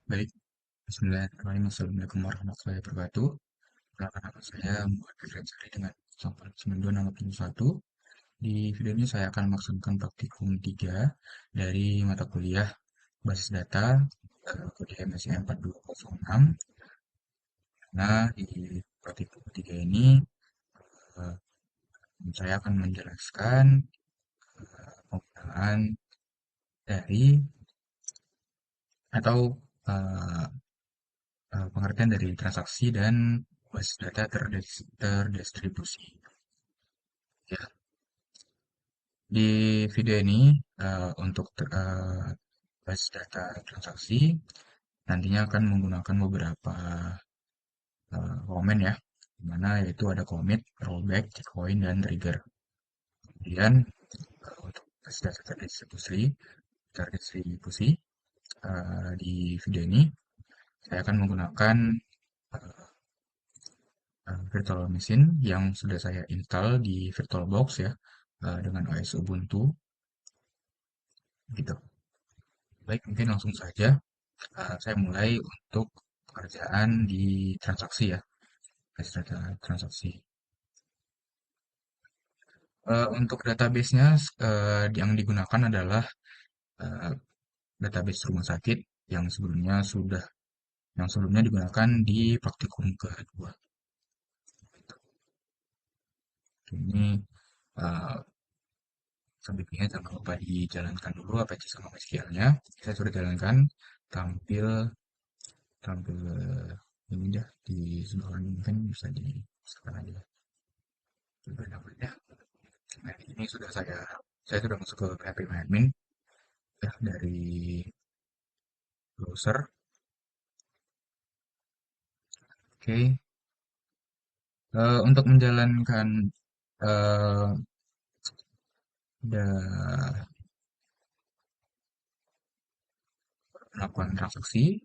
Baik, bismillahirrahmanirrahim. Assalamualaikum warahmatullahi wabarakatuh. Perkenalkan nama saya Muhammad Firdaus Sari dengan 89261. Di video ini saya akan melaksanakan praktikum 3 dari mata kuliah Basis Data kode MSI 4206. Nah, di praktikum 3 ini eh, saya akan menjelaskan penggunaan dari atau eh, pengertian dari transaksi dan basis data terdistribusi. Ya, di video ini untuk basis data transaksi nantinya akan menggunakan beberapa komen ya, di mana yaitu ada commit, rollback, checkpoint, dan trigger. Kemudian untuk basis data terdistribusi di video ini saya akan menggunakan uh, virtual machine yang sudah saya install di VirtualBox ya, dengan OS Ubuntu gitu. Baik, mungkin langsung saja saya mulai untuk pekerjaan di transaksi ya, basis data transaksi. Untuk database-nya yang digunakan adalah eh, database rumah sakit yang sebelumnya digunakan di praktikum kedua. Ini eh, sebelumnya jangan lupa dijalankan dulu Apache sama MySQL-nya. Saya sudah jalankan, tampil tampil ini dah di sebelah kanan, mungkin bisa di sekarang aja berbeda ya. Nah, ini saya sudah masuk ke PHP admin ya dari browser. Oke. Untuk menjalankan eh, da- melakukan transaksi,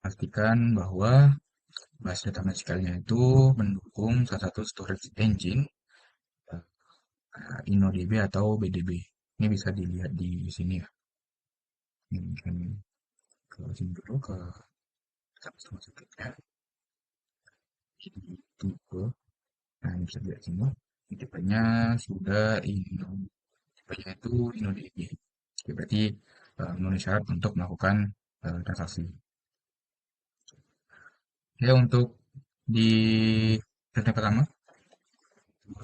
pastikan bahwa base data MySQL-nya itu mendukung salah satu storage engine, InnoDB atau BDB. Ini bisa dilihat di sini ya. Ini mungkin ke sini dulu ke sama sedikitnya. Itu ke, nah ini bisa dilihat semua. Ini tipenya sudah tipenya itu InnoDB. Oke, berarti memenuhi syarat untuk melakukan transaksi. Ya, untuk di cerita pertama,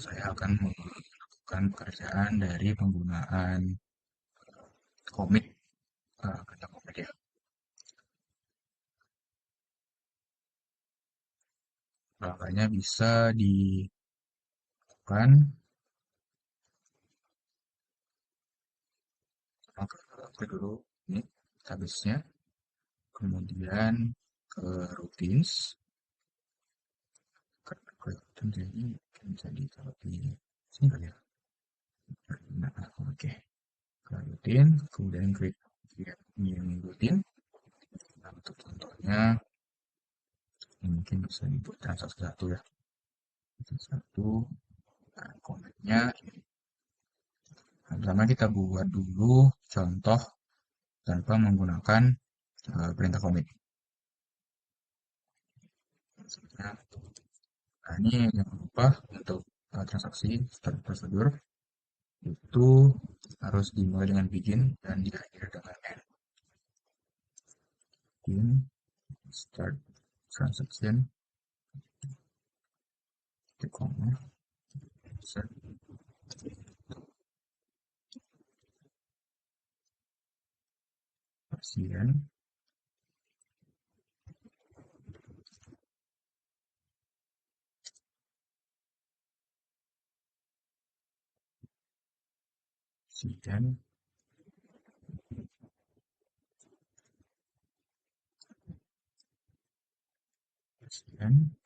saya akan melakukan pekerjaan dari penggunaan komit, kata komit ya. Makanya bisa dilakukan ke dulu ini habisnya, kemudian ke routines, ke routines ini bisa ditaruh di sini kali ya. Nah, oke. Ke rutin, kemudian klik create new routine. Nah, untuk contohnya, ini mungkin bisa dibuat transaksi satu ya. Transaksi satu, nah, komennya ini. Nah, pertama kita buat dulu contoh tanpa menggunakan perintah commit. Nah, ini jangan lupa untuk transaksi start prosedur itu harus dimulai dengan begin dan diakhiri dengan end. Begin, start transaction, titik koma, set, pasien, pasien, pasien,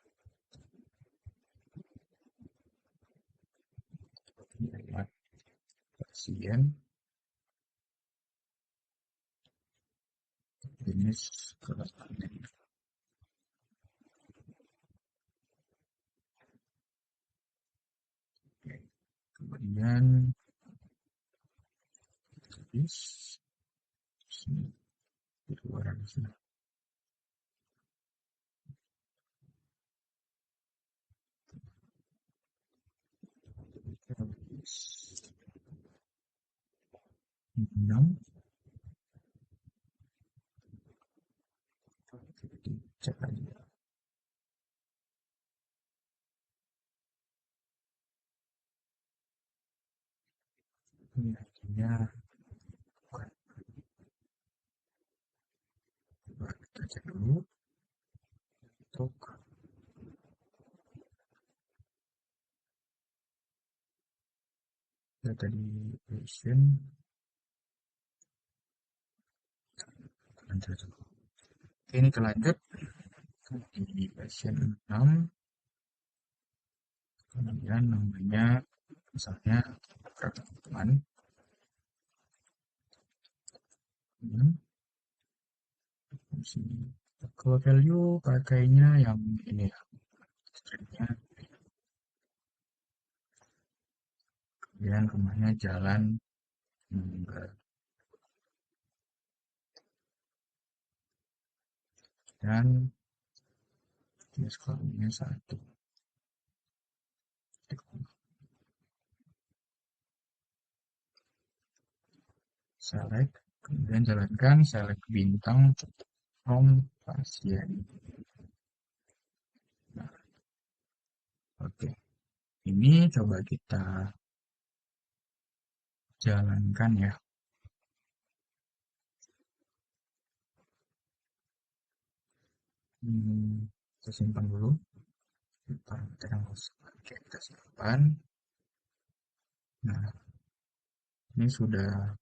pasien, jenis kelasnya. Oke. Kemudian habis sini di luar sini. 6. Jadi cek lagi. Ini artinya bukan. Coba kita cek dulu untuk data di version. Lanjut. Oke, ini terlanjut di version 6. Kemudian namanya misalnya teman. Kalau value pakainya yang ini ya, stringnya. Kemudian rumahnya jalan Mangga. Dan jenis kelaminnya 1. Select, kemudian jalankan select bintang from pasien. Nah, oke. Ini coba kita jalankan ya. Kita simpan dulu. Parameter yang oke, kita simpan. Nah, ini sudah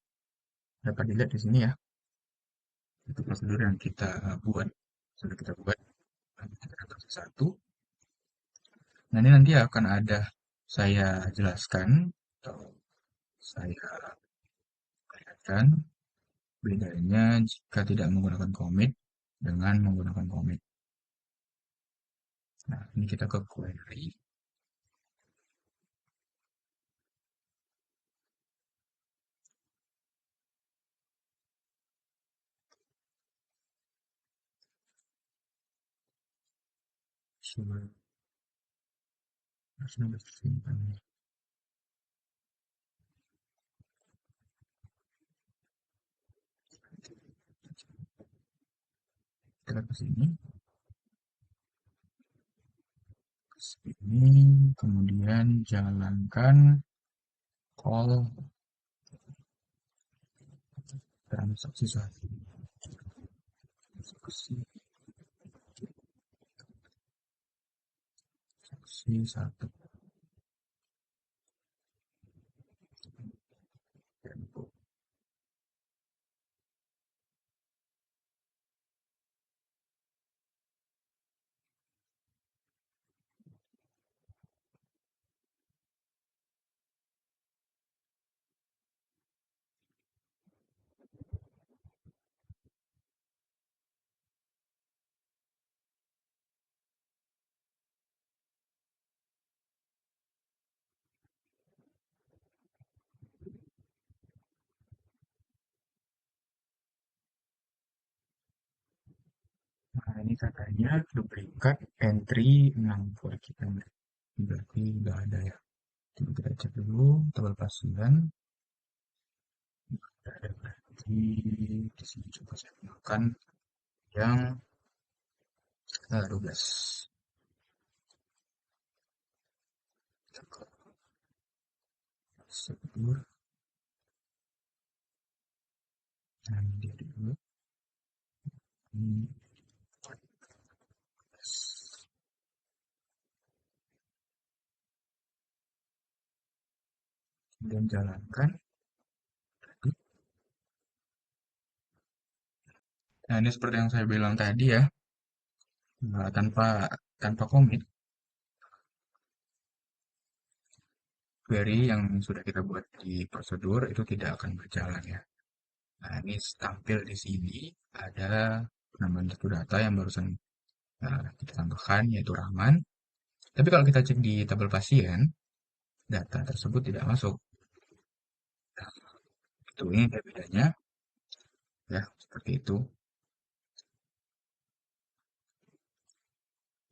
dapat dilihat di sini ya. Itu prosedur yang kita buat. Sudah kita buat. Nanti kita akan satu. Nah, ini nanti akan ada saya jelaskan atau saya perlihatkan bedanya jika tidak menggunakan commit dengan menggunakan commit. Nah, ini kita ke query. Sudah simpan. Kita ke sini. Ke sini, kemudian jalankan call transaksi satu. Transaksi satu. Nah, ini katanya duplikat entry 6 for kita. Berarti udah ada ya. Coba kita cek dulu tabel pasien. Udah ada berarti di sini coba saya gunakan yang 12. Prosedur. Nah, ini dia dulu. Ini kemudian jalankan. Nah, ini seperti yang saya bilang tadi ya, tanpa tanpa komit, query yang sudah kita buat di prosedur itu tidak akan berjalan ya. Nah, ini tampil di sini ada penambahan satu data yang barusan kita tambahkan yaitu Rahman. Tapi kalau kita cek di tabel pasien, data tersebut tidak masuk. Nah, itu ini ada bedanya ya, seperti itu.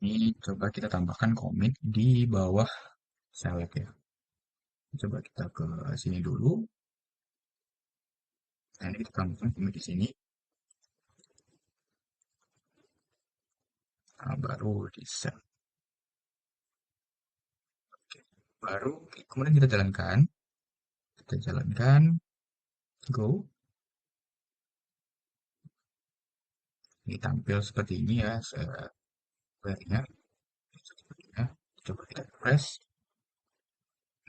Ini coba kita tambahkan komit di bawah select ya. Coba kita ke sini dulu. Nah, ini kita tambahkan commit di sini. Nah, baru di set. Baru kemudian kita jalankan. Kita jalankan. Go. Ini tampil seperti ini ya. Sebenarnya. Coba kita press.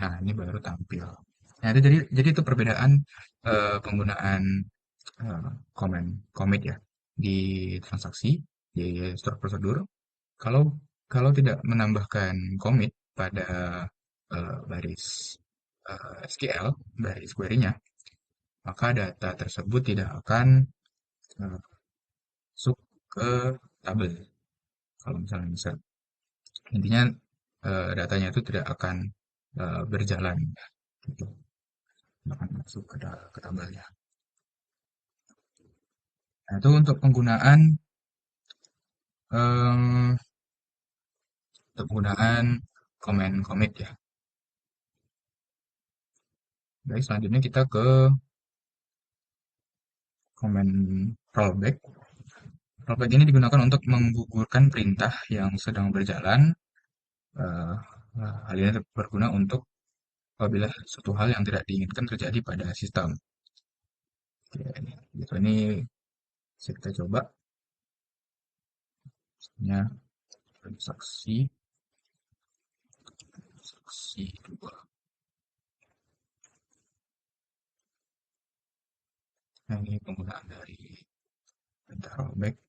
Nah, ini baru tampil. Nah, itu jadi itu perbedaan penggunaan comment commit ya di transaksi di store prosedur. Kalau kalau tidak menambahkan commit pada baris SQL, baris query-nya, maka data tersebut tidak akan masuk ke tabel. Kalau misalnya misal, intinya datanya itu tidak akan berjalan, gitu, tidak akan masuk ke tabelnya. Nah, itu untuk penggunaan em, comment commit ya. Baik, selanjutnya kita ke comment rollback. Rollback ini digunakan untuk menggugurkan perintah yang sedang berjalan. Eh, Hal ini berguna untuk apabila suatu hal yang tidak diinginkan terjadi pada sistem. Oke, gitu. Ini bisa kita coba. Misalnya transaksi saksi dua. Nah, ini penggunaan dari perintah rollback.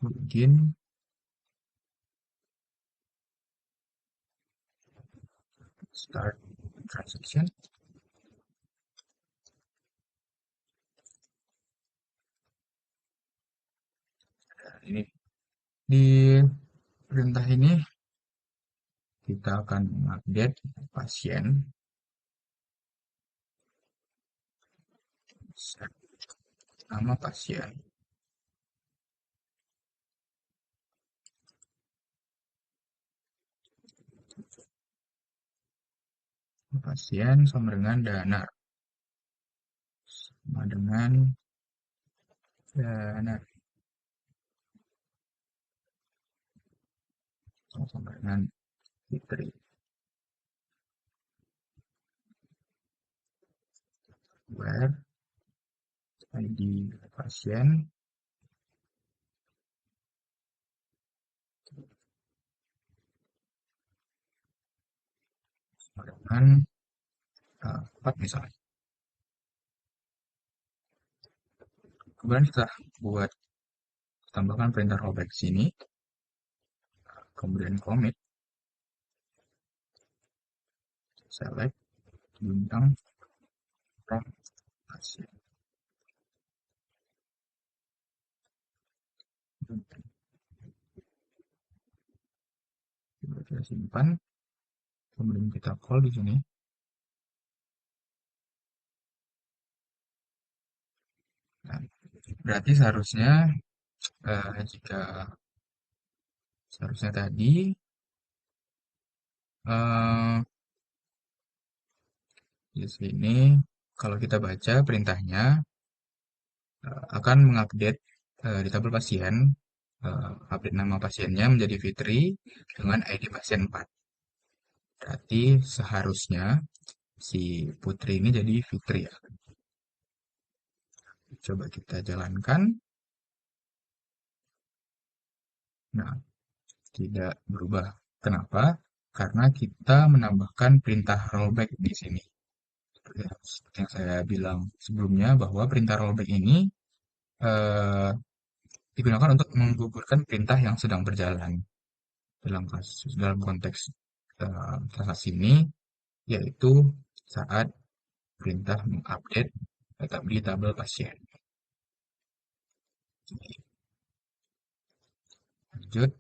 Begin start transaction. Nah, ini di perintah ini kita akan mengupdate pasien, set nama pasien, pasien sama dengan dana, sama dengan dana, sama dengan Fitri. Where ID pasien sama dengan 4 misalnya. Kemudian kita buat tambahkan perintah rollback sini, kemudian commit, select bintang from pasien. Kita simpan, kemudian kita call di sini. Nah, berarti jika seharusnya tadi eh, di sini kalau kita baca perintahnya akan mengupdate di tabel pasien, update nama pasiennya menjadi Fitri dengan ID pasien 4. Berarti seharusnya si Putri ini jadi Fitri ya. Coba kita jalankan. Nah, tidak berubah. Kenapa? Karena kita menambahkan perintah rollback di sini. Seperti yang saya bilang sebelumnya bahwa perintah rollback ini eh, digunakan untuk menggugurkan perintah yang sedang berjalan. Dalam konteks transaksi ini, yaitu saat perintah mengupdate data di tabel pasien. Lanjut,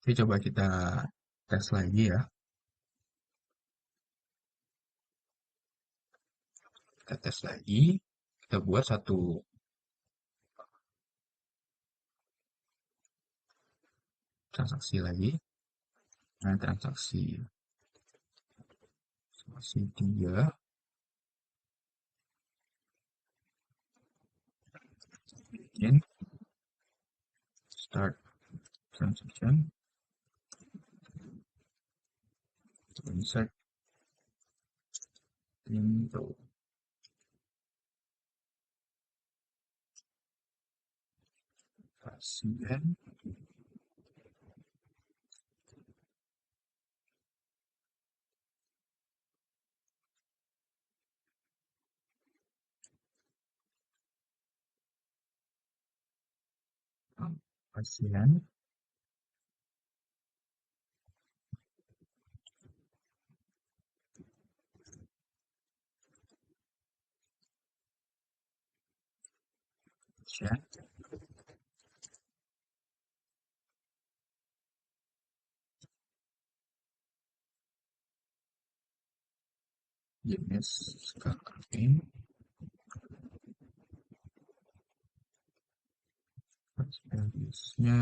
jadi coba kita tes lagi ya. Kita tes lagi, kita buat satu transaksi lagi. Nah, transaksi 3, begin, start transaction, insert into pasien, pasien, chat, jenis sekarang jenisnya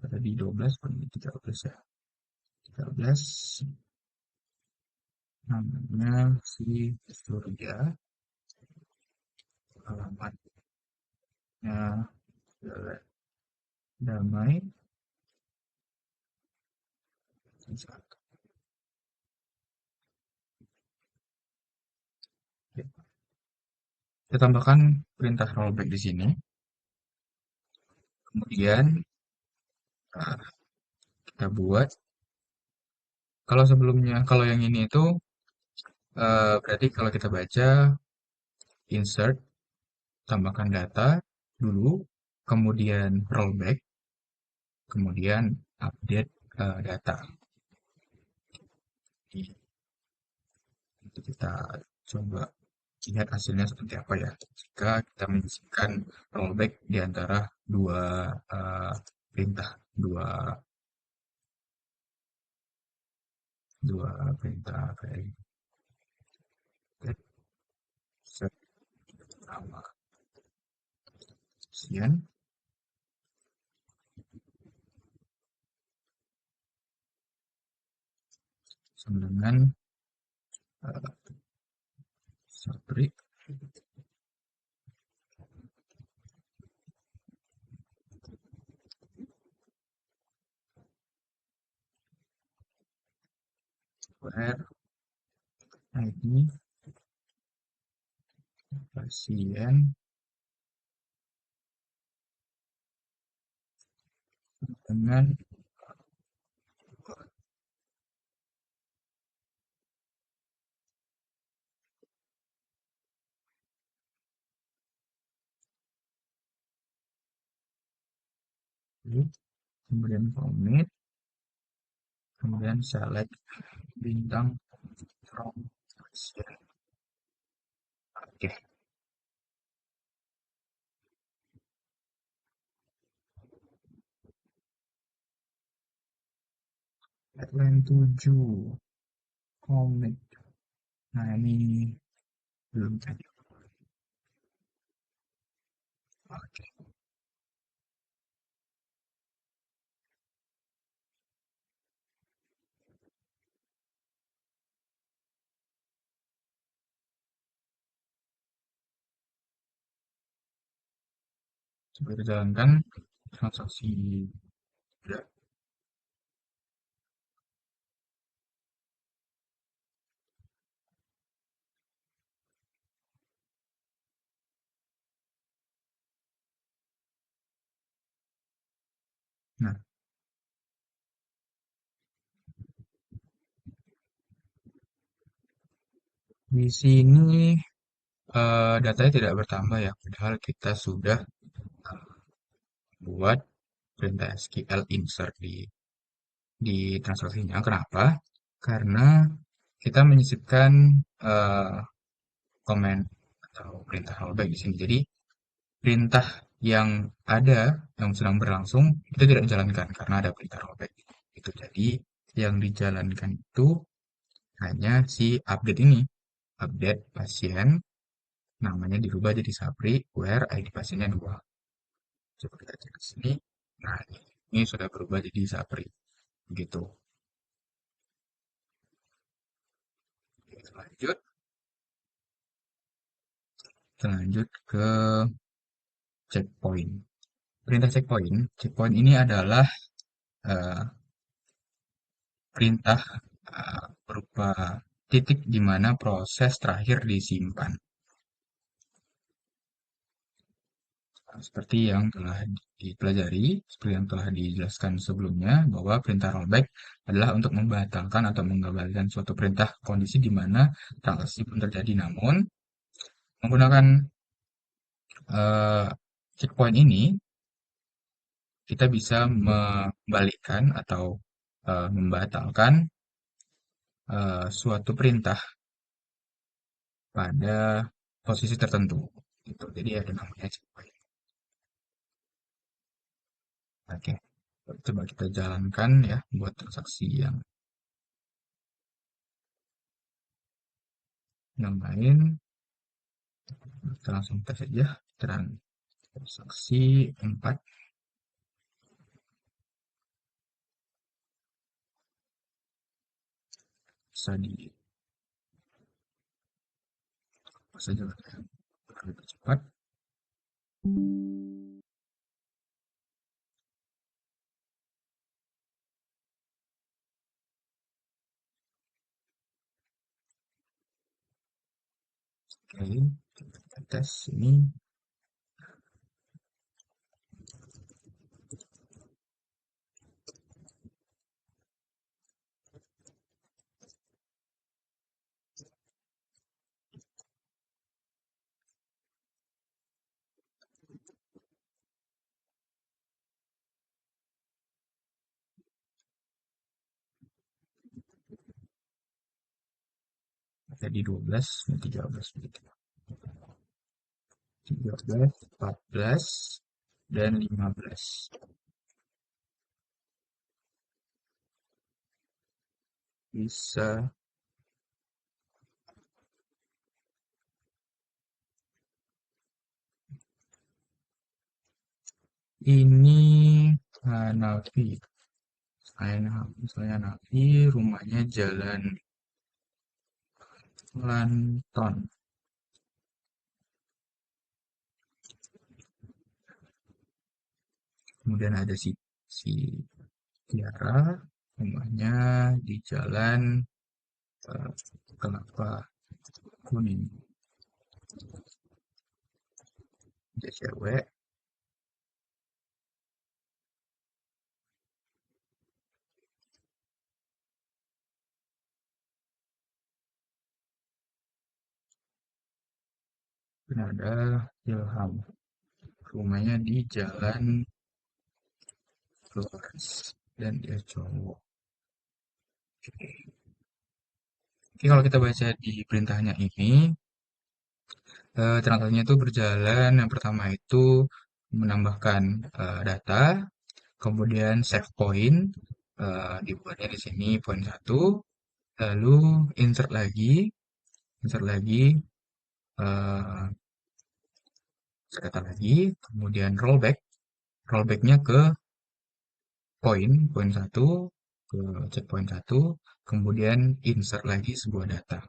pada di 12 di 13 ya, 13 namanya si Surya, alamatnya damai. Kita tambahkan perintah rollback di sini. Kemudian kita buat, kalau sebelumnya, kalau yang ini itu berarti kalau kita baca insert, tambahkan data dulu, kemudian rollback, kemudian update data. Nanti kita coba lihat hasilnya seperti apa ya jika kita menyisipkan rollback di antara dua perintah, dua dua perintah kayak ini. Set nama sekian sama dengan Sabri where ID pasien dengan kemudian commit, kemudian select bintang from pasien. Oke, headline 7 commit. Nah, ini belum tadi. Oke, coba kita jalankan transaksi ya. Nah, di sini datanya tidak bertambah ya, padahal kita sudah buat perintah SQL insert di transaksinya. Kenapa? Karena kita menyisipkan eh, komen atau perintah rollback di sini. Jadi perintah yang ada yang sedang berlangsung itu tidak dijalankan karena ada perintah rollback. Itu jadi yang dijalankan itu hanya si update ini, update pasien, namanya dirubah jadi Sapri, where ID pasiennya 2. Coba kita cek ke sini. Nah, ini sudah berubah jadi Sapri. Begitu. Oke, lanjut ke checkpoint. Perintah checkpoint. Checkpoint ini adalah eh, perintah berupa titik di mana proses terakhir disimpan. Nah, seperti yang telah dipelajari, seperti yang telah dijelaskan sebelumnya, bahwa perintah rollback adalah untuk membatalkan atau mengembalikan suatu perintah kondisi di mana transaksi belum terjadi. Namun, menggunakan eh, checkpoint ini, kita bisa membalikkan atau membatalkan suatu perintah pada posisi tertentu. Gitu. Jadi ada namanya checkpoint. Oke, coba kita jalankan ya buat transaksi yang lain. Kita langsung tes aja transaksi 4 bisa di apa saja lah ya, lebih cepat. Oke, coba kita tes ini. Jadi 12 dan 13 begitu. 13, 14, dan 15. Bisa ini Nafi. Misalnya Nafi, rumahnya Jalan Lanton. Kemudian ada si Tiara, rumahnya di Jalan eh, Kelapa Kuning. Dia cewek, dan ada Ilham, rumahnya di Jalan Flores, dan dia cowok. Oke, kalau kita baca di perintahnya ini, transaksinya itu berjalan. Yang pertama itu menambahkan data, kemudian save point, dibuatnya di sini poin satu, lalu insert lagi, eh, data lagi, kemudian rollbacknya ke poin satu, ke checkpoint satu, kemudian insert lagi sebuah data.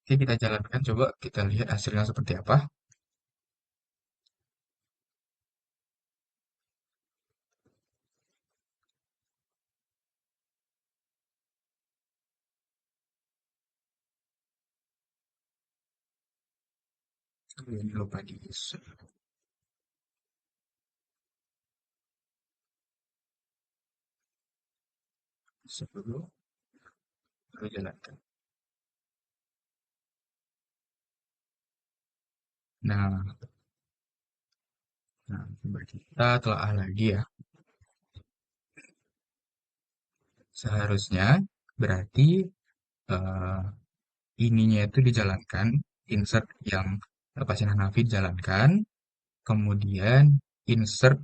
Oke, kita jalankan, coba kita lihat hasilnya seperti apa. Ini lupa di sebelum lalu jalankan. Nah, coba kita telah lagi ya. Seharusnya berarti eh, ininya itu dijalankan, insert yang pasien Hanafi dijalankan, kemudian insert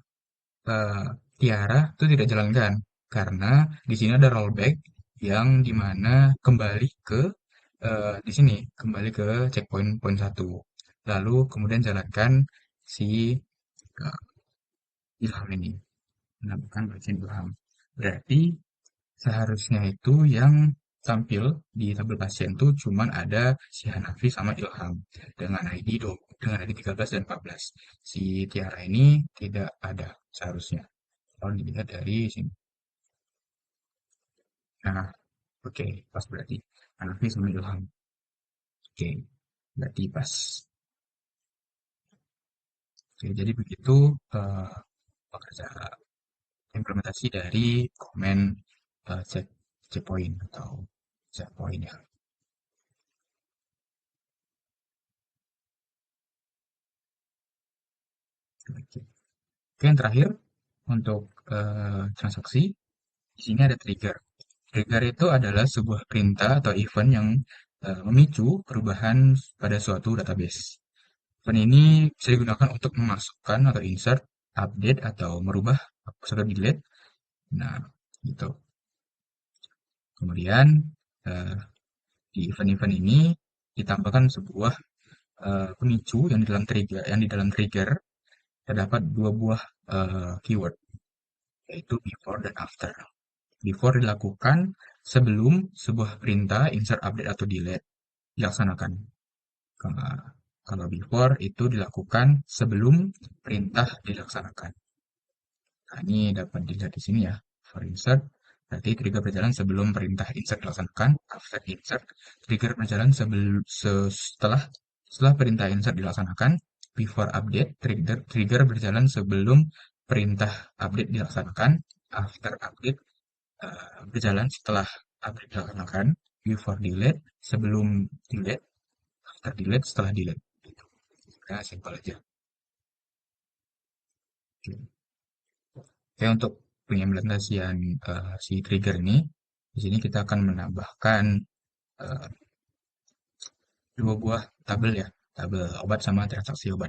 eh, Tiara itu tidak jalankan karena di sini ada rollback yang dimana kembali ke di sini kembali ke checkpoint poin satu, lalu kemudian jalankan si ilham ini, menambahkan pasien ilham. Berarti seharusnya itu yang tampil di tabel pasien tuh cuman ada si Hanafi sama Ilham dengan ID dengan ID 13 dan 14. Si Tiara ini tidak ada seharusnya. Kalau dilihat dari sini. Nah, oke, pas berarti. Hanafi sama Ilham. Oke, berarti pas. Oke, jadi begitu eh, pekerja implementasi dari komen checkpoint atau checkpoint ya. Oke. Oke, yang terakhir untuk transaksi, di sini ada trigger. Trigger itu adalah sebuah perintah atau event yang memicu perubahan pada suatu database. Event ini bisa digunakan untuk memasukkan atau insert, update, atau merubah atau delete. Nah, gitu. Kemudian eh, di event-event ini ditambahkan sebuah pemicu yang di dalam trigger terdapat dua buah keyword, yaitu before dan after. Before dilakukan sebelum sebuah perintah insert, update, atau delete dilaksanakan. Kalau before itu dilakukan sebelum perintah dilaksanakan. Nah, ini dapat dilihat di sini ya. For insert, berarti trigger berjalan sebelum perintah insert dilaksanakan. After insert, trigger berjalan setelah perintah insert dilaksanakan. Before update, trigger berjalan sebelum perintah update dilaksanakan. After update, berjalan setelah update dilaksanakan. Before delete, sebelum delete. After delete, setelah delete. Gitu. Nah, simpel aja. Oke. Oke, untuk pengimplementasian si trigger ini, di sini kita akan menambahkan eh, dua buah tabel ya, tabel obat sama transaksi obat.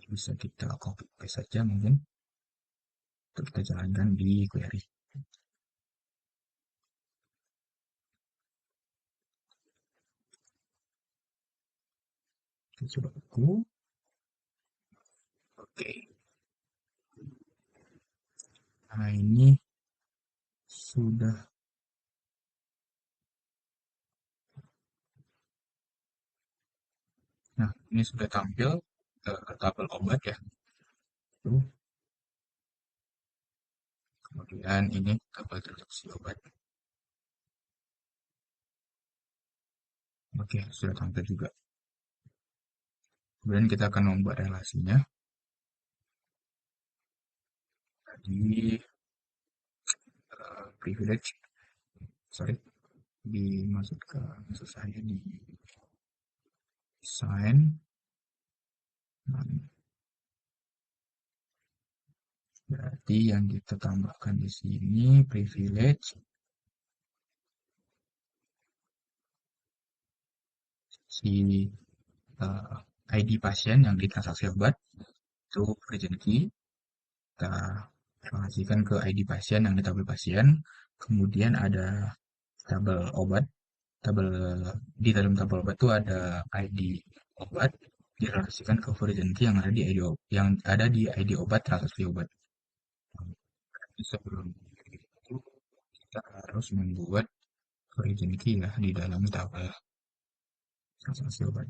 Bisa kita copy paste saja mungkin untuk kita jalankan di query. Kita coba buku. Oke, nah ini sudah, nah ini sudah tampil tabel obat ya. Tuh, kemudian ini tabel transaksi obat. Oke, sudah tampil juga. Kemudian kita akan membuat relasinya di privilege, sorry, dimasuk ke maksud saya di sign. Nah, berarti yang kita tambahkan di sini privilege si eh, ID pasien yang ditransaksi obat itu urgent key, kita relasikan ke ID pasien yang di tabel pasien. Kemudian ada tabel obat, tabel di dalam tabel obat itu ada ID obat direlasikan ke urgent key yang ada di ID obat transaksi obat. Sebelum itu kita harus membuat origin key ya di dalam tabel transaksi obat.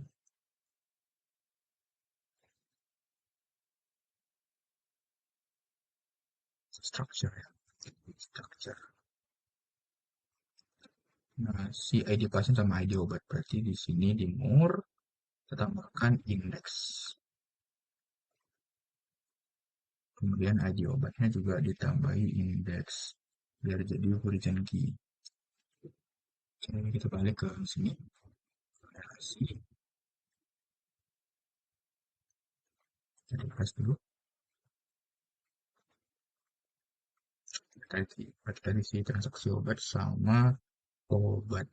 Structure ya. Structure. Nah, si ID pasien sama ID obat berarti di sini di more kita tambahkan index. Kemudian ID obatnya juga ditambahi index biar jadi origin key. Jadi kita balik ke sini relasi. Kita refresh dulu. Berarti tadi si transaksi obat sama obat.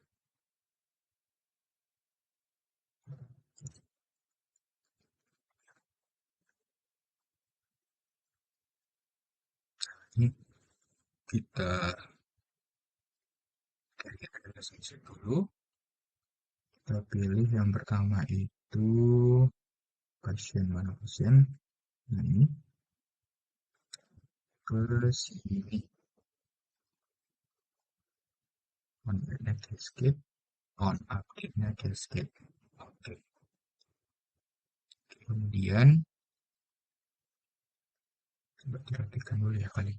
Ini kita cari dulu. Kita pilih yang pertama itu pasien, mana pasien? Nah, ini ke sini. On add cascade, on update-nya cascade. Oke. Kemudian coba dirapikan dulu ya kali.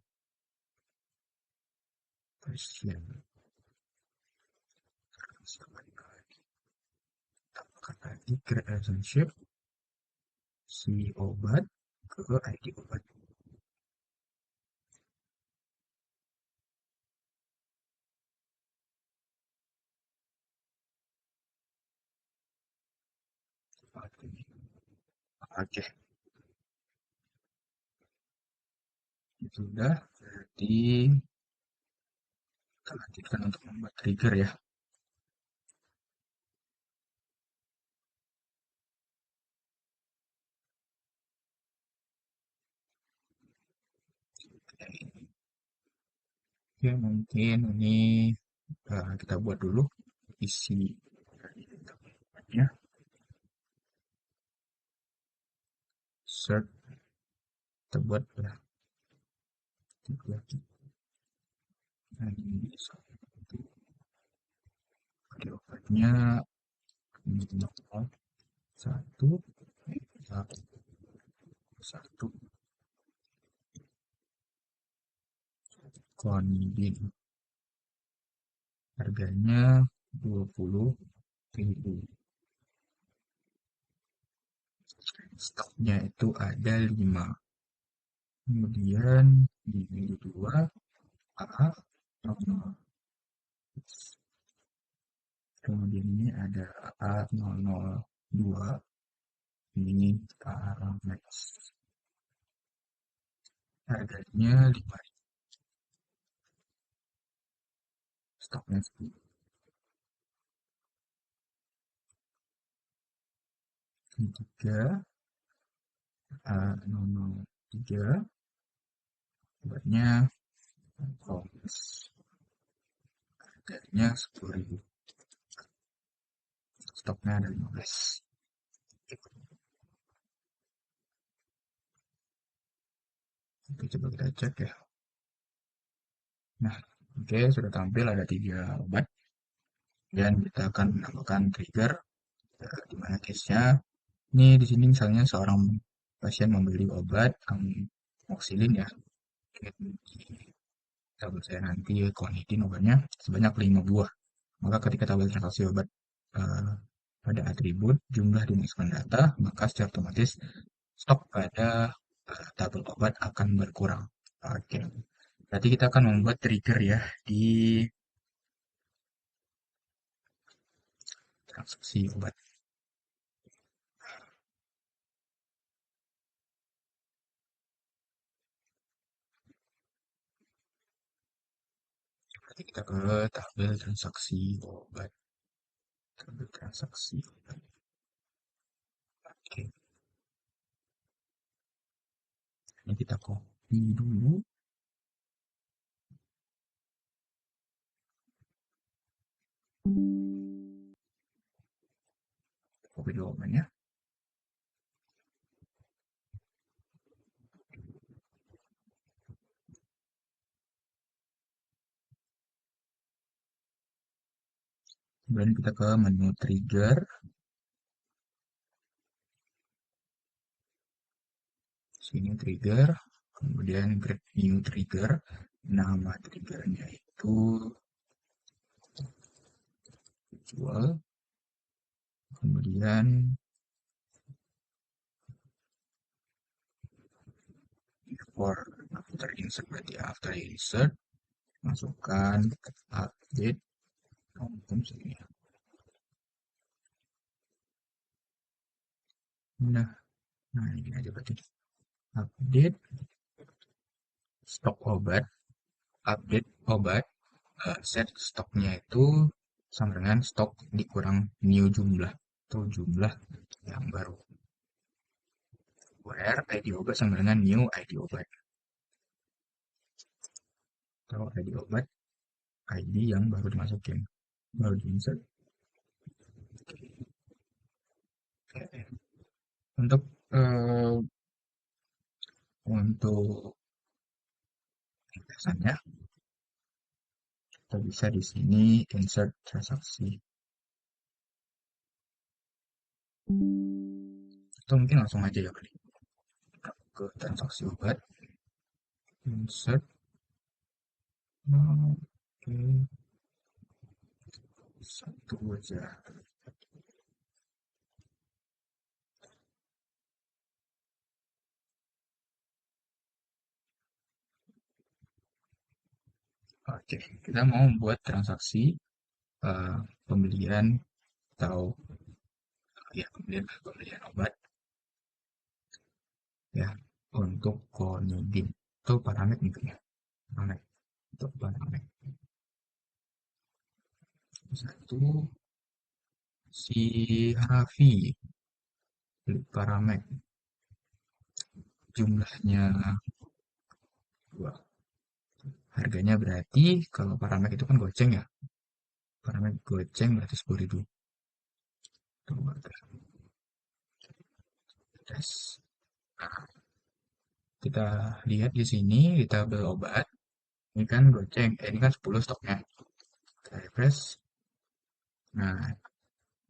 Pasien. Tambahkan lagi create relationship si obat ke ID obat. Oke, itu sudah. Berarti kita lanjutkan untuk membuat trigger ya. Oke, mungkin ini kita buat dulu isi ya. Search kita buat ya. Nah, ini di obatnya satu satu satu konbin, harganya 20.000, stoknya itu ada 5. Kemudian di minggu 2 AA 00. Kemudian ini ada AA002, ini Paramex, harganya 5, stoknya 10. Ketiga A003, buatnya Komes, harganya 10.000, stoknya ada 15. Oke, coba kita cek ya. Nah, oke, sudah tampil ada 3 obat. Dan kita akan menambahkan trigger di mana case-nya ini di sini misalnya seorang pasien membeli obat amoxicillin ya. Oke, tabel saya nanti klonidin obatnya sebanyak 5 buah. Maka ketika tabel transaksi obat eh, pada atribut jumlah dimasukkan data, maka secara otomatis stok pada tabel obat akan berkurang. Oke, berarti kita akan membuat trigger ya di transaksi obat. Berarti kita ke tabel transaksi obat. Tabel transaksi obat. Oke, ini kita copy dulu. Copy dokumennya. Kemudian kita ke menu trigger. Sini trigger. Kemudian create new trigger. Nama triggernya itu visual. Kemudian before after insert, berarti after insert masukkan update sini. Nah ini aja berarti update stok obat, update obat, set stoknya itu sama dengan stok dikurang new jumlah atau jumlah yang baru, where ID obat sama dengan new ID obat atau ID obat ID yang baru dimasukin, baru di insert. Oke. Untuk eh, untuk ringkasannya, kita bisa di sini insert transaksi. Atau mungkin langsung aja ya kali. Ke transaksi obat, insert. Oke, satu aja. Oke, kita mau buat transaksi eh, pembelian atau ya pembelian obat ya untuk Konidin atau Paramed mungkin ya. Paramed untuk Paramed. Satu si Hanafi beli Paramed jumlahnya dua. Harganya berarti kalau Paramed itu kan goceng ya. Paramed goceng berarti 10.000. Tuh, tes. Nah, kita lihat di sini di tabel obat. Ini kan goceng, ini kan 10 stoknya. Kita refresh. Nah,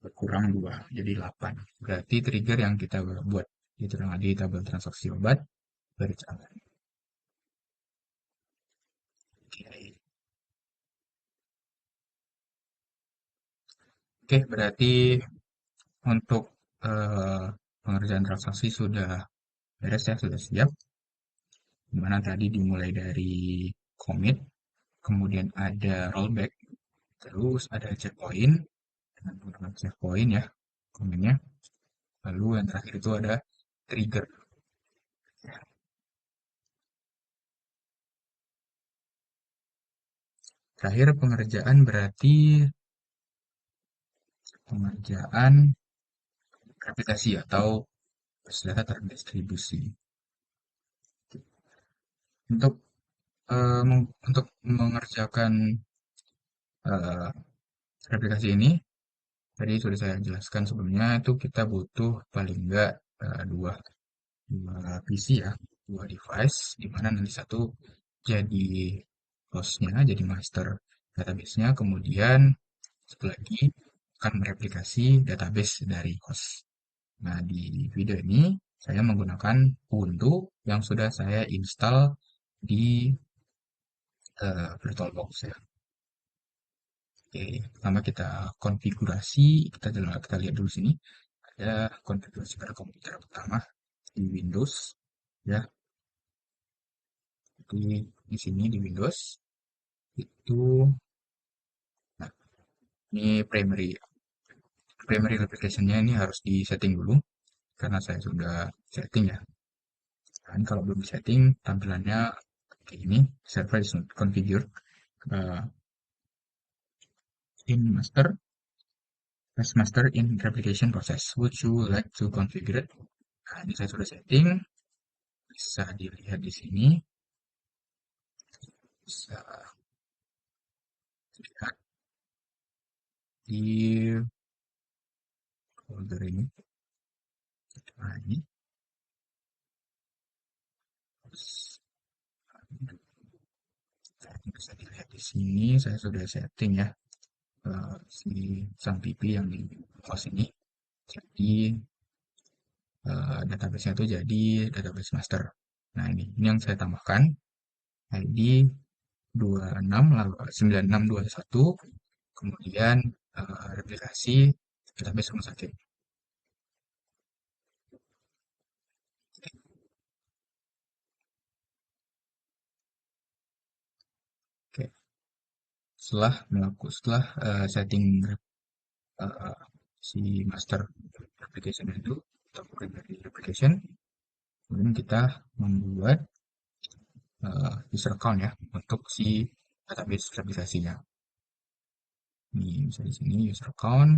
berkurang 2 jadi 8. Berarti trigger yang kita buat di tabel transaksi obat berjalan. Oke, oke berarti untuk eh, pengerjaan transaksi sudah beres ya, sudah siap. Dimana tadi dimulai dari commit, kemudian ada rollback, terus ada checkpoint, dengan menggunakan checkpoint ya, komennya. Lalu yang terakhir itu ada trigger. Terakhir pengerjaan berarti pengerjaan replikasi atau data terdistribusi. Untuk untuk mengerjakan eh, replikasi ini, tadi sudah saya jelaskan sebelumnya itu kita butuh paling enggak dua, dua PC ya, dua device, di mana nanti satu jadi hostnya, jadi master database-nya, kemudian satu lagi akan mereplikasi database dari host. Nah, di video ini saya menggunakan Ubuntu yang sudah saya install di VirtualBox ya. Oke, pertama kita konfigurasi, kita lihat dulu sini. Ada konfigurasi pada komputer pertama di Windows ya. Di sini di Windows itu nah, ini primary application-nya ini harus di setting dulu karena saya sudah setting ya. Dan kalau belum di setting tampilannya kayak ini, server is not configured. Uh, in master as master in replication process. Would you like to configure it? Nah, ini saya sudah setting, bisa dilihat di sini, bisa dilihat di folder ini. Nah, ini bisa dilihat di sini, saya sudah setting ya si sang PP yang di host ini. Jadi database-nya itu jadi database master. Nah, ini yang saya tambahkan ID 26 lalu 9621 kemudian replikasi database rumah sakit. Oke, setelah setting eh, si master application itu atau primary application, kemudian kita membuat user account ya untuk si database aplikasinya. Ini bisa di sini user account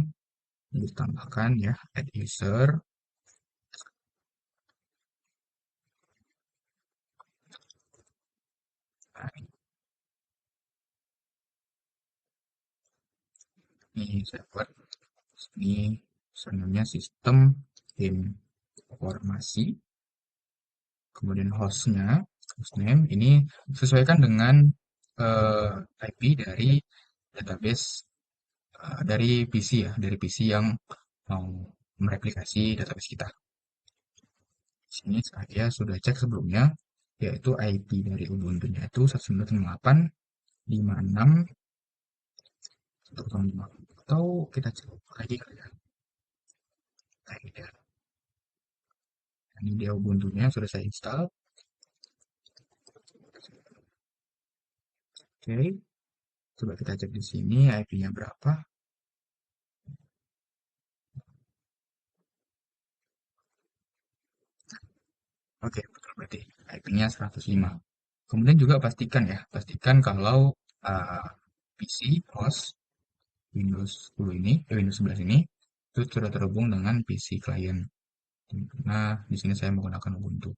ditambahkan ya add user. Nah, ini saya buat Ini sebenarnya sistem informasi, kemudian hostname ini sesuaikan dengan IP dari database dari PC ya, dari PC yang mau mereplikasi database kita. Di sini saya sudah cek sebelumnya, yaitu IP dari Ubuntu-nya itu 192.56.105. Atau kita cek lagi kali ya. Nah, ini dia Ubuntu-nya sudah saya install. Oke, coba kita cek di sini IP-nya berapa. Oke, betul berarti IP-nya 105. Kemudian juga pastikan kalau PC host Windows 10 ini, Windows 11 ini itu sudah terhubung dengan PC klien. Nah, di sini saya menggunakan Ubuntu.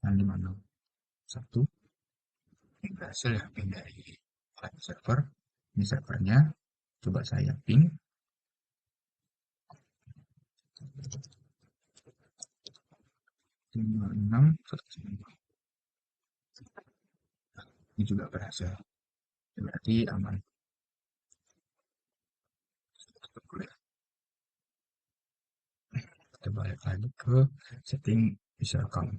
Yang dimana satu ini berhasil ya ping dari client server. Ini servernya. Coba saya ping 56.105. Ini juga berhasil. Berarti aman. Kita balik lagi ke setting user account.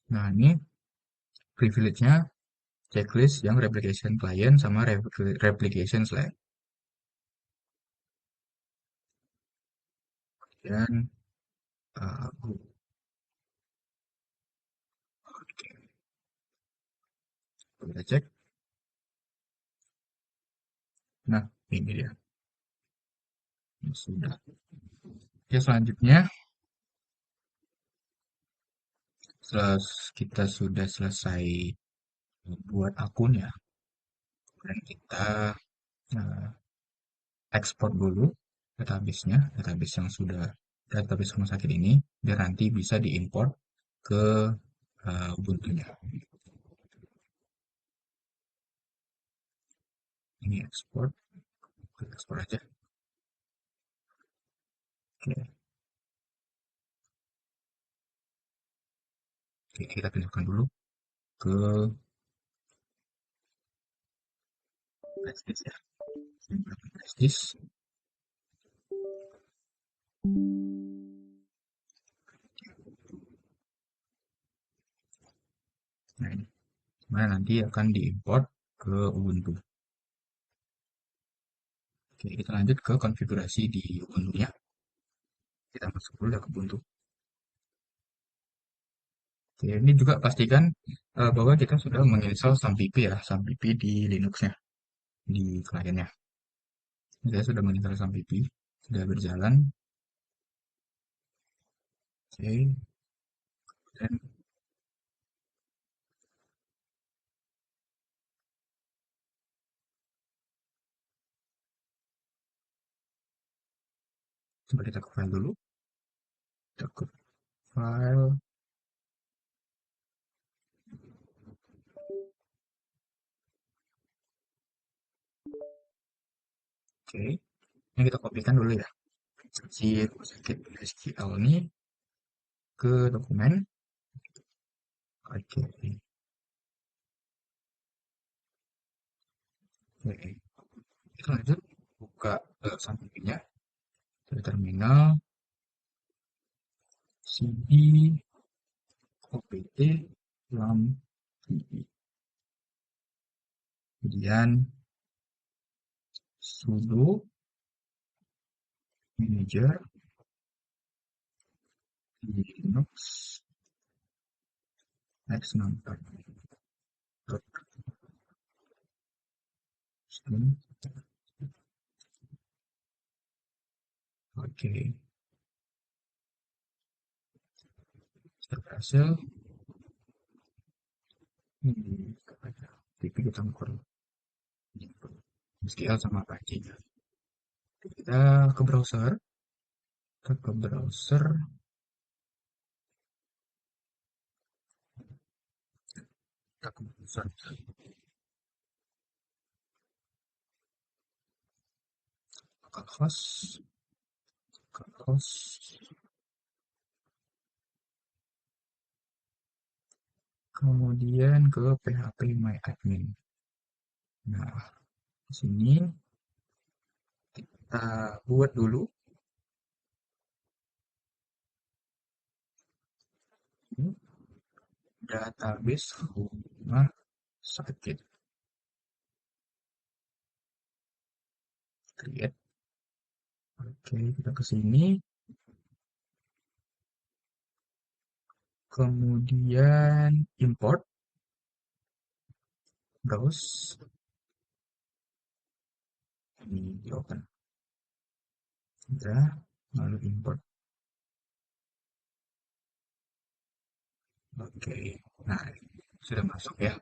Nah, ini privilege-nya checklist yang replication client sama replication slave. Dan uh, kita cek. Nah, ini dia. Ini sudah. Oke, selanjutnya setelah kita sudah selesai buat akun ya, dan kita uh, ekspor dulu database-nya, database yang sudah database rumah sakit ini, biar nanti bisa diimport ke Ubuntu-nya. Ini ekspor, kita ekspor aja. Oke, oke, kita pindahkan dulu ke flash disk ya. Flash disk. Nah, ini. Mana nanti akan diimport ke Ubuntu. Oke, kita lanjut ke konfigurasi di Ubuntu-nya. Kita masuk dulu ya ke Ubuntu. Oke, ini juga pastikan bahwa kita sudah menginstal SAMPP ya, SAMPP di Linux-nya, di kliennya. Saya sudah menginstal SAMPP, sudah berjalan. Oke, dan coba kita ke file dulu. Kita ke file. Oke, ini kita kopikan dulu ya. Si sakit SQL ini ke dokumen. Oke, oke. Kita lanjut buka SAMPP-nya dari terminal cd opt lam kemudian sudo manager linux x64. Oke, sudah berhasil. tapi kita ukur SQL sama Apache. Kita ke browser, kita ke browser, kita ke browser, ke host, kemudian ke PHP My Admin. Nah, di sini kita buat dulu ini database rumah sakit. Create. Oke, kita ke sini. Kemudian import, browse, ini di open. Sudah, lalu import. Oke, nah sudah masuk ya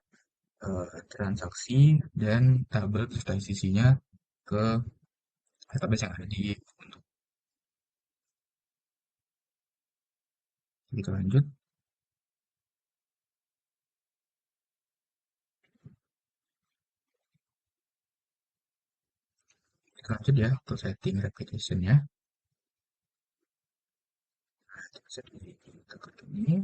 transaksi dan tabel beserta sisinya ke database yang ada di Ubuntu. Kita lanjut, ya ke setting replication-nya. Kita klik ini,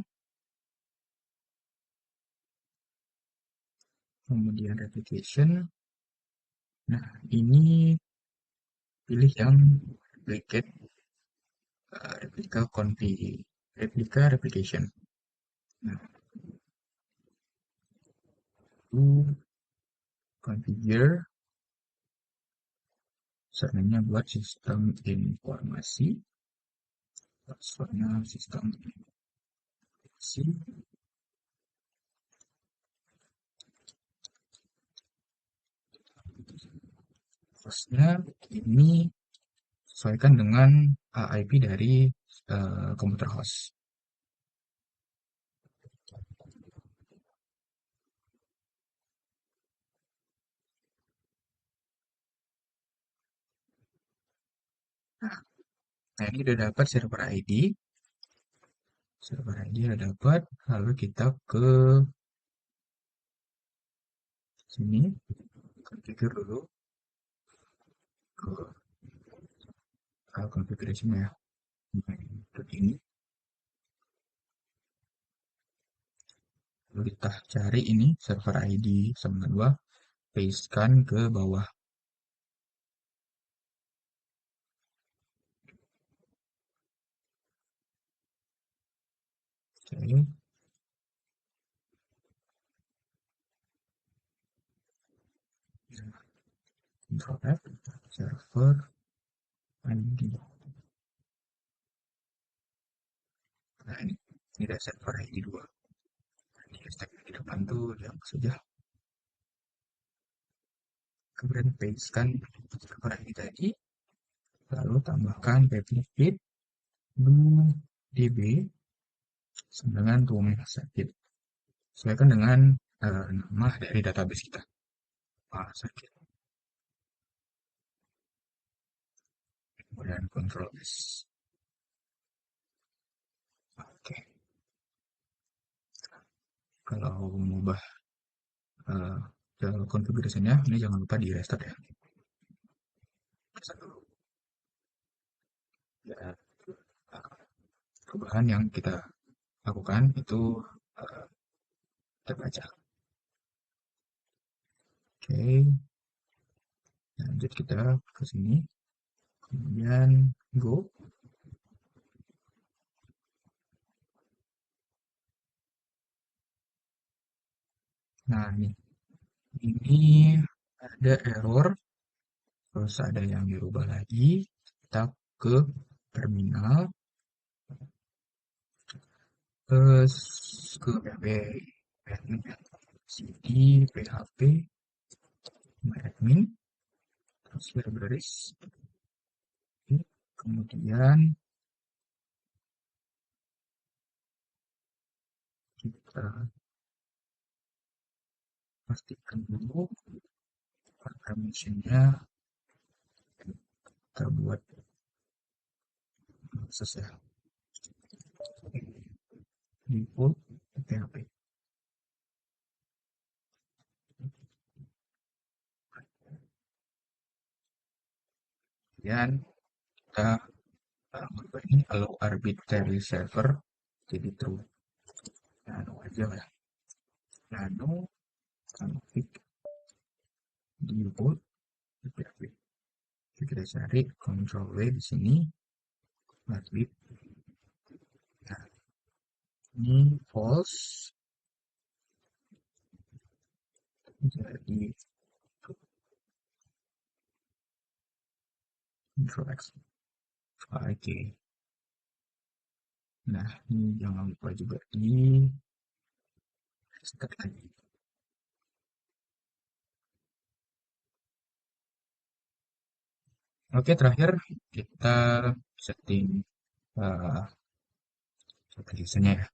kemudian replication. Nah, ini pilih yang duplicate replika replication. Nah, itu configure username-nya buat sistem informasi, password-nya sistem informasi, hostnya ini sesuaikan dengan IP dari komputer host. Nah, ini udah dapat server ID. Server ID udah dapat. Lalu kita ke sini, configure dulu ke configuration ya. Nah, ini. Lalu kita cari ini server ID sama 2, pastekan ke bawah. Oke. Control F, server ID. Nah, ini ada server ID 2. Ini hashtag di depan tuh dihapus saja. Kemudian pastekan server ID tadi. Lalu tambahkan ppt db dengan rumah sakit. Sesuaikan dengan nama dari database kita. Rumah sakit. Kemudian Ctrl S. Oke. Kalau mengubah konfigurasinya, ini jangan lupa di restart ya. Restart dulu. Ya, perubahan yang kita lakukan itu terbaca. Oke, lanjut kita ke sini, kemudian go. Nah, ini ada error, terus ada yang dirubah lagi. Kita ke terminal, ke php cd php admin, terus libraries, kemudian kita pastikan dulu permissionnya kita buat akses ya, default PHP. Kemudian kita merubah ini allow arbitrary server jadi true. Nano aja lah, nano config default PHP. Kita cari control W di sini, Madrid. Nah, ini false, jadi control X. Oke. Nah, ini jangan lupa juga di start lagi. Oke, terakhir kita setting uh, application-nya ya.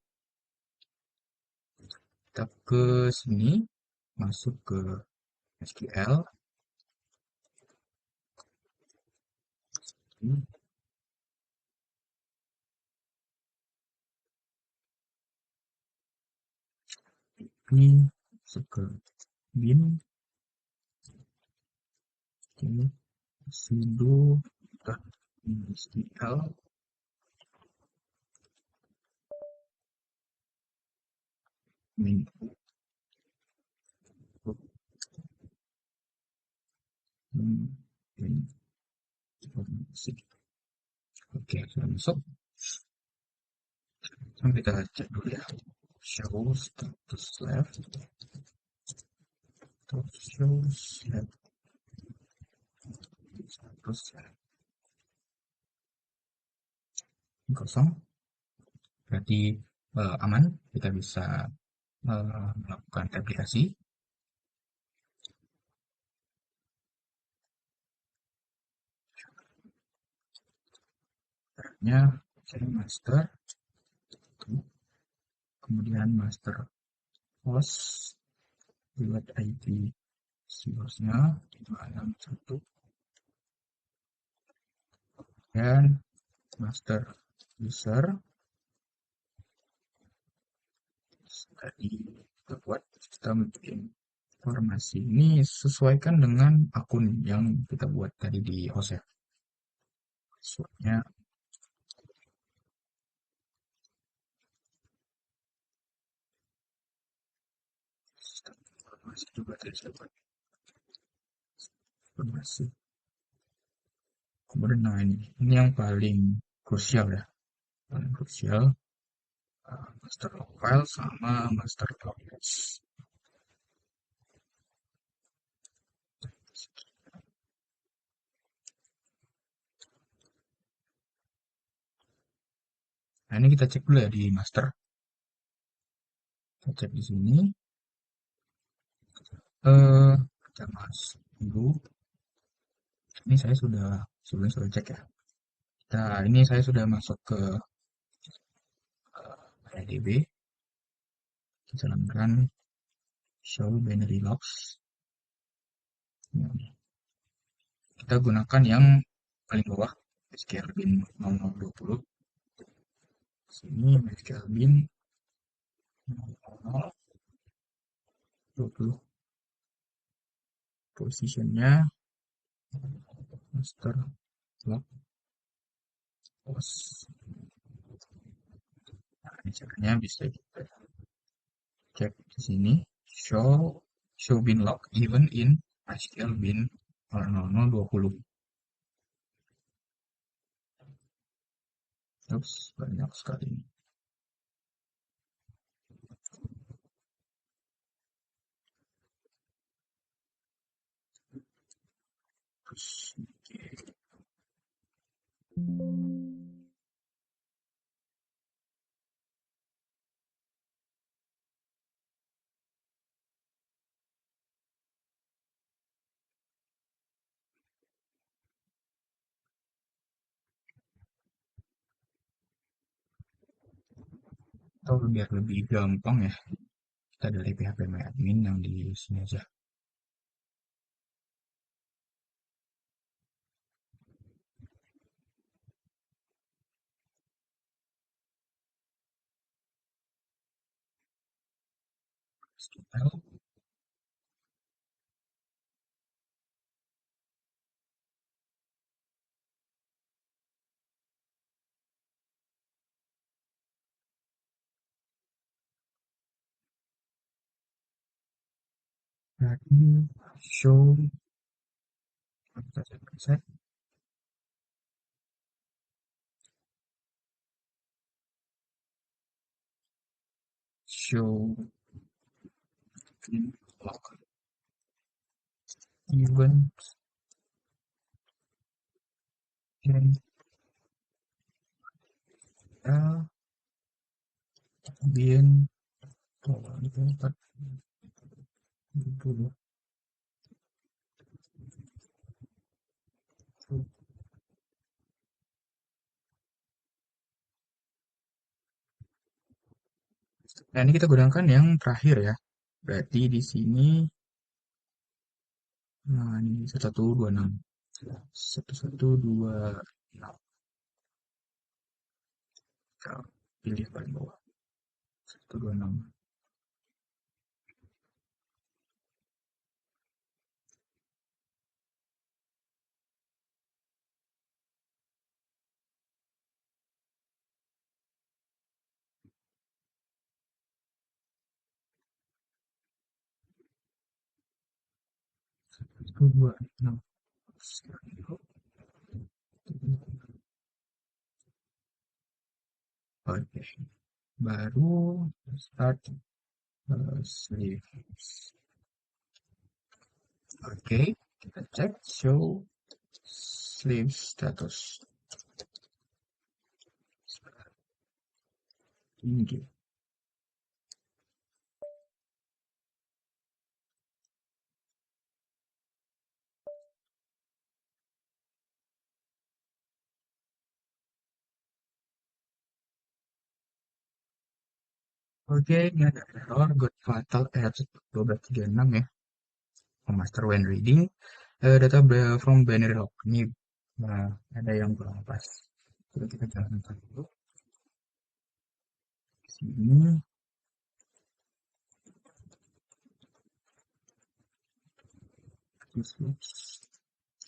Kita ke sini, masuk ke SQL. Ini masuk ke bin, ini sudo SQL. Ini informasi. Oke, sudah masuk. Sekarang kita cek dulu ya. Show status left. Show left. Status left. Kosong. Berarti aman. Kita bisa melakukan aplikasi. Caranya saya master, kemudian master host, buat ID si hostnya 261, dan master user tadi kita buat sistem informasi ini sesuaikan dengan akun yang kita buat tadi di host ya. Passwordnya sistem informasi juga tadi saya buat informasi. Kemudian nah ini yang paling krusial ya, paling krusial, master log file sama master log host. Nah, ini kita cek dulu ya di master. Kita cek di sini. Kita masuk dulu. Ini saya sebelumnya sudah cek ya. Nah, ini saya sudah masuk ke MariaDB. Kita jalankan show binary logs. Nah, kita gunakan yang paling bawah, MySQL bin 0020. Sini MySQL bin 0020. Positionnya master log host. Nah, ini caranya bisa kita cek di sini. Show bin log even in MySQL bin 0020. Terus banyak sekali. Terus atau biar lebih gampang ya, Kita dari PHP admin yang di sini aja. Style, tadi show, kita set, show log event and kemudian itu 40. Nah, ini kita gunakan yang terakhir ya. Berarti di sini, nah ini 1126. 1126. Kita pilih paling bawah. 126. 126. Oke, baru start sleeve. Oke, kita cek show sleeve status. Tinggi. Oke, ini ada error got fatal error 1236 ya. Master when reading data from binary log. Ini ada yang kurang pas. Coba kita jalankan dulu. Sini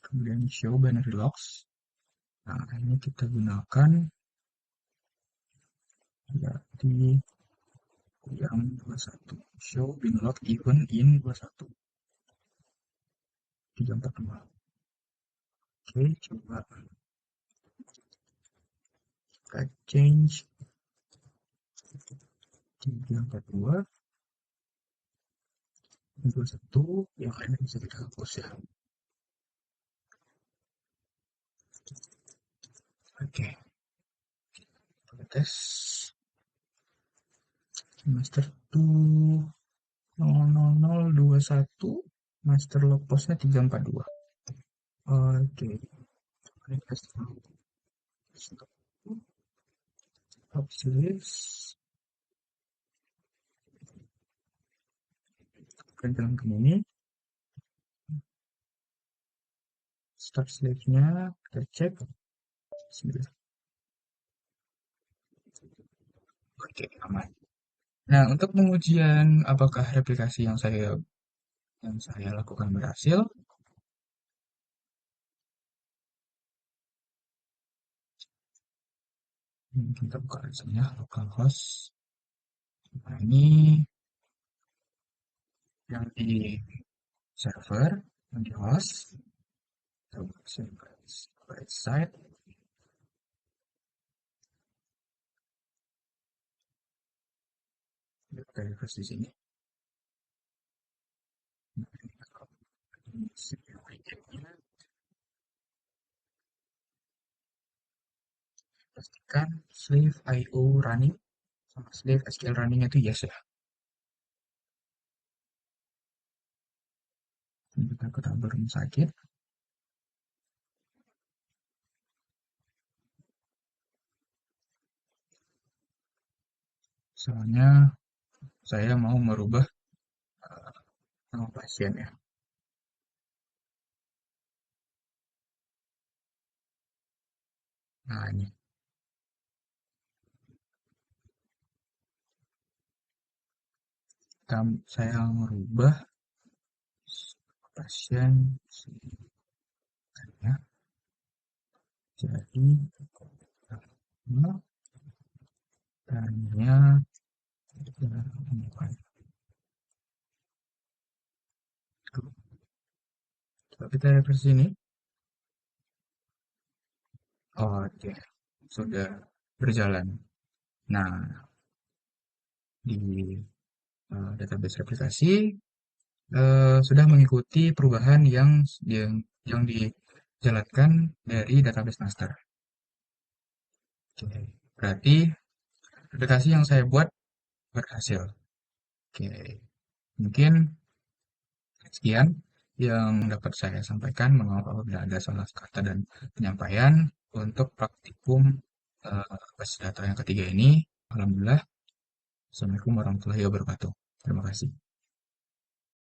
kemudian show binary logs. Nah, ini kita gunakan berarti yang 21. Show bin log event in 21. 342. Oke, coba kita change 342 21 yang lainnya bisa kita hapus ya. Oke, kita tes master 20021 master log postnya 342. Oke, kita tes top series kencang ke ini start slave-nya kita cek. Oke, aman. Nah, untuk pengujian apakah replikasi yang saya lakukan berhasil, kita buka saja localhost. Nah, ini yang di server, yang di host, server side, kita reverse di sini. Pastikan slave IO running sama slave SQL running itu yes ya. Kita ke tabel rumah sakit. Soalnya saya mau merubah nama pasien ya. Nah, ini saya merubah pasien ya, jadi tanya coba kita reverse ini. Oke, sudah berjalan. Nah, di database replikasi sudah mengikuti perubahan yang dijalankan dari database master. Oke, berarti replikasi yang saya buat berhasil. Oke, mungkin sekian yang dapat saya sampaikan. Mohon maaf apabila ada salah kata dan penyampaian untuk praktikum basis data yang ketiga ini. Alhamdulillah. Assalamualaikum warahmatullahi wabarakatuh. Terima kasih.